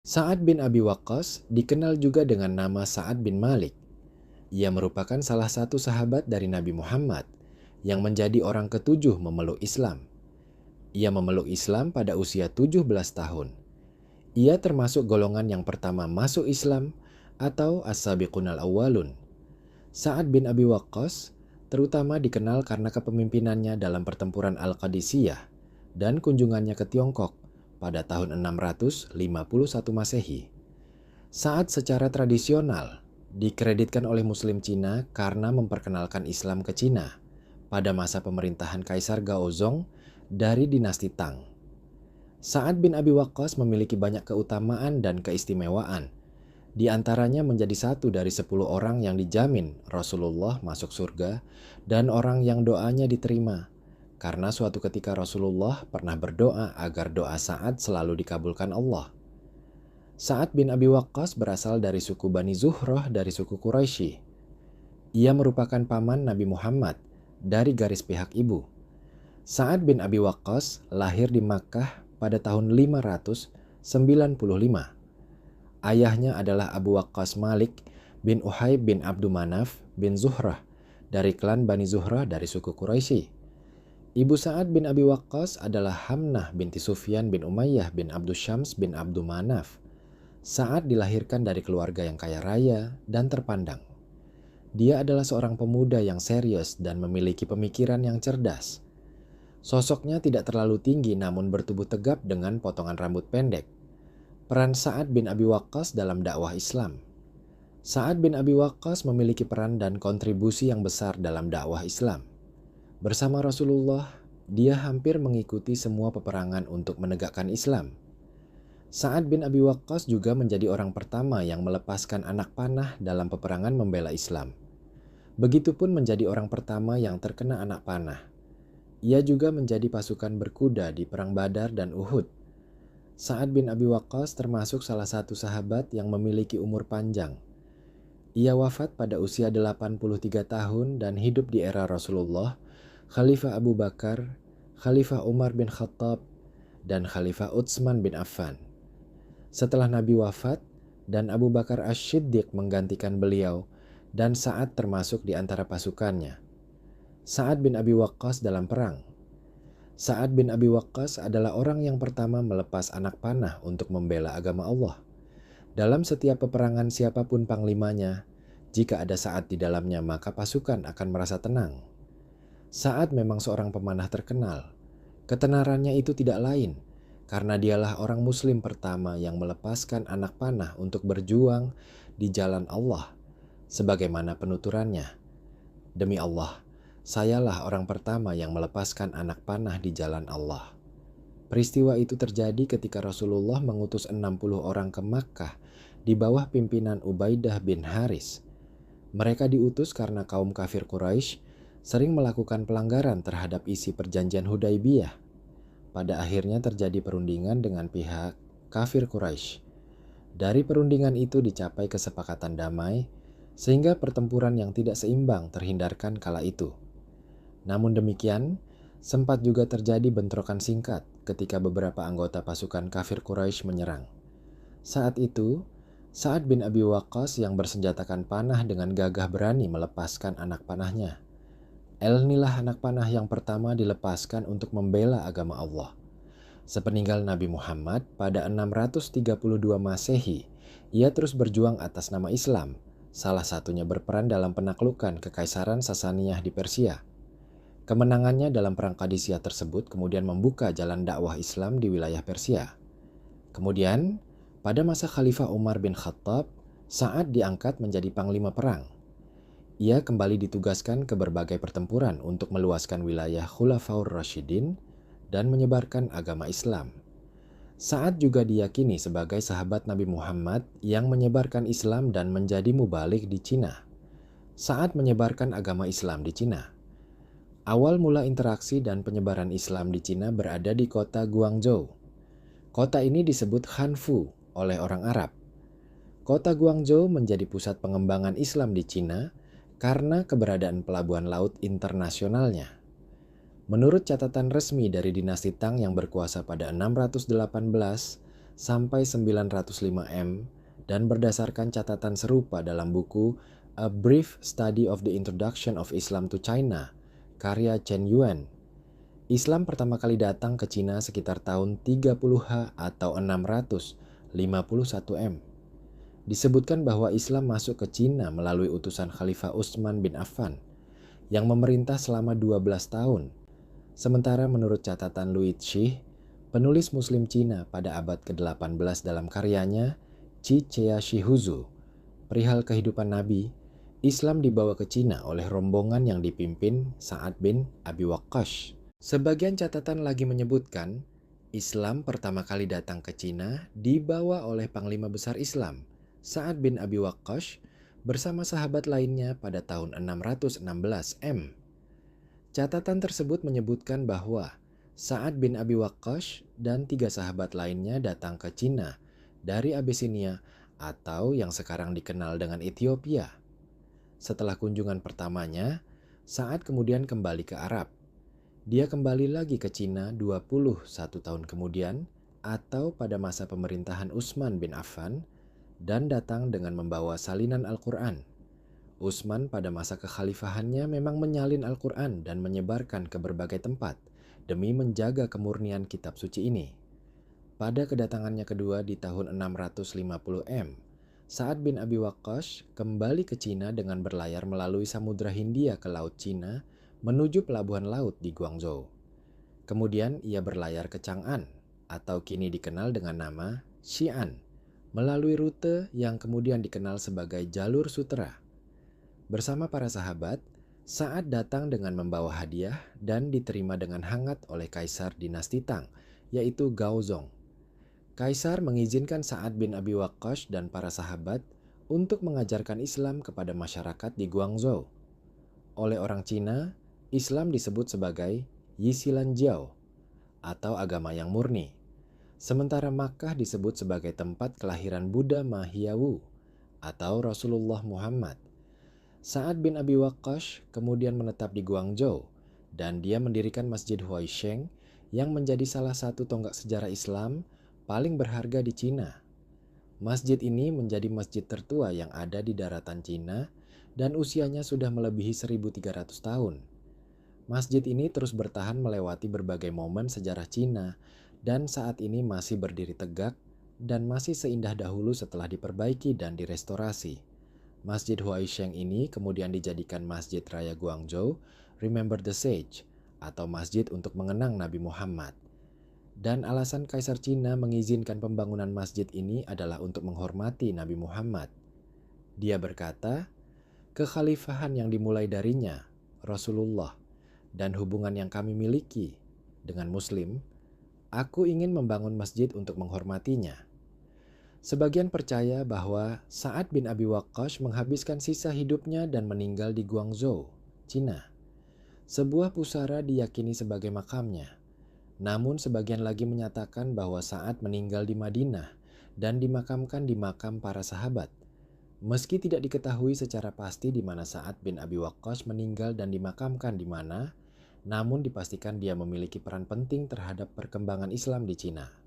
Sa'ad bin Abi Waqqas dikenal juga dengan nama Sa'ad bin Malik. Ia merupakan salah satu sahabat dari Nabi Muhammad yang menjadi orang ketujuh memeluk Islam. Ia memeluk Islam pada usia 17 tahun. Ia termasuk golongan yang pertama masuk Islam atau as-sabiqunal awwalun. Sa'ad bin Abi Waqqas terutama dikenal karena kepemimpinannya dalam pertempuran Al-Qadisiyah dan kunjungannya ke Tiongkok pada tahun 651 Masehi. Sa'ad secara tradisional dikreditkan oleh Muslim Cina karena memperkenalkan Islam ke Cina pada masa pemerintahan Kaisar Gaozong dari dinasti Tang. Sa'ad bin Abi Waqqas memiliki banyak keutamaan dan keistimewaan. Di antaranya menjadi satu dari 10 orang yang dijamin Rasulullah masuk surga dan orang yang doanya diterima. Karena suatu ketika Rasulullah pernah berdoa agar doa Sa'ad selalu dikabulkan Allah. Sa'ad bin Abi Waqqas berasal dari suku Bani Zuhrah dari suku Quraisy. Ia merupakan paman Nabi Muhammad dari garis pihak ibu. Sa'ad bin Abi Waqqas lahir di Makkah pada tahun 595. Ayahnya adalah Abu Waqqas Malik bin Uhayb bin Abdu Manaf bin Zuhrah dari klan Bani Zuhrah dari suku Quraisy. Ibu Sa'ad bin Abi Waqqas adalah Hamnah binti Sufyan bin Umayyah bin Abdu Syams bin Abdu Manaf. Sa'ad dilahirkan dari keluarga yang kaya raya dan terpandang. Dia adalah seorang pemuda yang serius dan memiliki pemikiran yang cerdas. Sosoknya tidak terlalu tinggi namun bertubuh tegap dengan potongan rambut pendek. Peran Sa'ad bin Abi Waqqas dalam dakwah Islam. Sa'ad bin Abi Waqqas memiliki peran dan kontribusi yang besar dalam dakwah Islam. Bersama Rasulullah, dia hampir mengikuti semua peperangan untuk menegakkan Islam. Sa'ad bin Abi Waqqas juga menjadi orang pertama yang melepaskan anak panah dalam peperangan membela Islam. Begitupun menjadi orang pertama yang terkena anak panah. Ia juga menjadi pasukan berkuda di Perang Badar dan Uhud. Sa'ad bin Abi Waqqas termasuk salah satu sahabat yang memiliki umur panjang. Ia wafat pada usia 83 tahun dan hidup di era Rasulullah, Khalifah Abu Bakar, Khalifah Umar bin Khattab, dan Khalifah Utsman bin Affan. Setelah Nabi wafat dan Abu Bakar Asy-Syiddiq menggantikan beliau dan Sa'ad termasuk di antara pasukannya. Sa'ad bin Abi Waqqas dalam perang. Sa'ad bin Abi Waqqas adalah orang yang pertama melepas anak panah untuk membela agama Allah. Dalam setiap peperangan siapapun panglimanya, jika ada Sa'ad di dalamnya maka pasukan akan merasa tenang. Sa'ad memang seorang pemanah terkenal. Ketenarannya itu tidak lain karena dialah orang muslim pertama yang melepaskan anak panah untuk berjuang di jalan Allah, sebagaimana penuturannya. Demi Allah, sayalah orang pertama yang melepaskan anak panah di jalan Allah. Peristiwa itu terjadi ketika Rasulullah mengutus 60 orang ke Makkah di bawah pimpinan Ubaidah bin Haris. Mereka diutus karena kaum kafir Quraisy sering melakukan pelanggaran terhadap isi perjanjian Hudaibiyah. Pada akhirnya terjadi perundingan dengan pihak kafir Quraisy. Dari perundingan itu dicapai kesepakatan damai, sehingga pertempuran yang tidak seimbang terhindarkan kala itu. Namun demikian, sempat juga terjadi bentrokan singkat ketika beberapa anggota pasukan kafir Quraisy menyerang. Saat itu, Sa'ad bin Abi Waqqas yang bersenjatakan panah dengan gagah berani melepaskan anak panahnya. Inilah anak panah yang pertama dilepaskan untuk membela agama Allah. Sepeninggal Nabi Muhammad pada 632 Masehi, ia terus berjuang atas nama Islam, salah satunya berperan dalam penaklukan Kekaisaran Sasaniyah di Persia. Kemenangannya dalam Perang Qadisiyah tersebut kemudian membuka jalan dakwah Islam di wilayah Persia. Kemudian, pada masa Khalifah Umar bin Khattab, Sa'ad diangkat menjadi panglima perang. Ia kembali ditugaskan ke berbagai pertempuran untuk meluaskan wilayah Khulafaur Rasyidin dan menyebarkan agama Islam. Sa'ad juga diyakini sebagai sahabat Nabi Muhammad yang menyebarkan Islam dan menjadi mubalik di Cina. Sa'ad menyebarkan agama Islam di Cina. Awal mula interaksi dan penyebaran Islam di Cina berada di kota Guangzhou. Kota ini disebut Hanfu oleh orang Arab. Kota Guangzhou menjadi pusat pengembangan Islam di Cina karena keberadaan pelabuhan laut internasionalnya. Menurut catatan resmi dari dinasti Tang yang berkuasa pada 618, sampai 905 M dan berdasarkan catatan serupa dalam buku A Brief Study of the Introduction of Islam to China, karya Chen Yuan. Islam pertama kali datang ke Cina sekitar tahun 30H atau 651 M. Disebutkan bahwa Islam masuk ke Cina melalui utusan Khalifah Utsman bin Affan yang memerintah selama 12 tahun. Sementara menurut catatan Louis Xi, penulis Muslim Cina pada abad ke-18 dalam karyanya Qi Chea Shihuzu, perihal kehidupan Nabi, Islam dibawa ke Cina oleh rombongan yang dipimpin Sa'ad bin Abi Waqqas. Sebagian catatan lagi menyebutkan, Islam pertama kali datang ke Cina dibawa oleh Panglima Besar Islam, Sa'ad bin Abi Waqqas, bersama sahabat lainnya pada tahun 616 M. Catatan tersebut menyebutkan bahwa Sa'ad bin Abi Waqqas dan 3 sahabat lainnya datang ke Cina dari Abisinia atau yang sekarang dikenal dengan Ethiopia. Setelah kunjungan pertamanya, Sa'ad kemudian kembali ke Arab. Dia kembali lagi ke Cina 21 tahun kemudian atau pada masa pemerintahan Utsman bin Affan dan datang dengan membawa salinan Al-Quran. Utsman pada masa kekhalifahannya memang menyalin Al-Quran dan menyebarkan ke berbagai tempat demi menjaga kemurnian kitab suci ini. Pada kedatangannya kedua di tahun 650 M, Sa'ad bin Abi Waqqas kembali ke Cina dengan berlayar melalui Samudra Hindia ke Laut Cina menuju pelabuhan laut di Guangzhou. Kemudian ia berlayar ke Chang'an atau kini dikenal dengan nama Xi'an melalui rute yang kemudian dikenal sebagai Jalur Sutera. Bersama para sahabat, Sa'ad datang dengan membawa hadiah dan diterima dengan hangat oleh Kaisar dinasti Tang, yaitu Gaozong. Kaisar mengizinkan Sa'ad bin Abi Waqqas dan para sahabat untuk mengajarkan Islam kepada masyarakat di Guangzhou. Oleh orang Cina, Islam disebut sebagai Yisilan Jiao atau agama yang murni. Sementara Makkah disebut sebagai tempat kelahiran Buddha Mahiyawu atau Rasulullah Muhammad. Sa'ad bin Abi Waqqas kemudian menetap di Guangzhou dan dia mendirikan Masjid Huaisheng yang menjadi salah satu tonggak sejarah Islam paling berharga di Cina. Masjid ini menjadi masjid tertua yang ada di daratan Cina dan usianya sudah melebihi 1300 tahun. Masjid ini terus bertahan melewati berbagai momen sejarah Cina dan saat ini masih berdiri tegak dan masih seindah dahulu setelah diperbaiki dan direstorasi. Masjid Huaisheng ini kemudian dijadikan Masjid Raya Guangzhou Remember the Sage atau masjid untuk mengenang Nabi Muhammad. Dan alasan Kaisar Cina mengizinkan pembangunan masjid ini adalah untuk menghormati Nabi Muhammad. Dia berkata, kekhalifahan yang dimulai darinya, Rasulullah, dan hubungan yang kami miliki dengan Muslim, aku ingin membangun masjid untuk menghormatinya. Sebagian percaya bahwa Sa'ad bin Abi Waqqas menghabiskan sisa hidupnya dan meninggal di Guangzhou, Cina. Sebuah pusara diyakini sebagai makamnya. Namun sebagian lagi menyatakan bahwa Sa'ad meninggal di Madinah dan dimakamkan di makam para sahabat. Meski tidak diketahui secara pasti di mana Sa'ad bin Abi Waqqas meninggal dan dimakamkan di mana, namun dipastikan dia memiliki peran penting terhadap perkembangan Islam di Cina.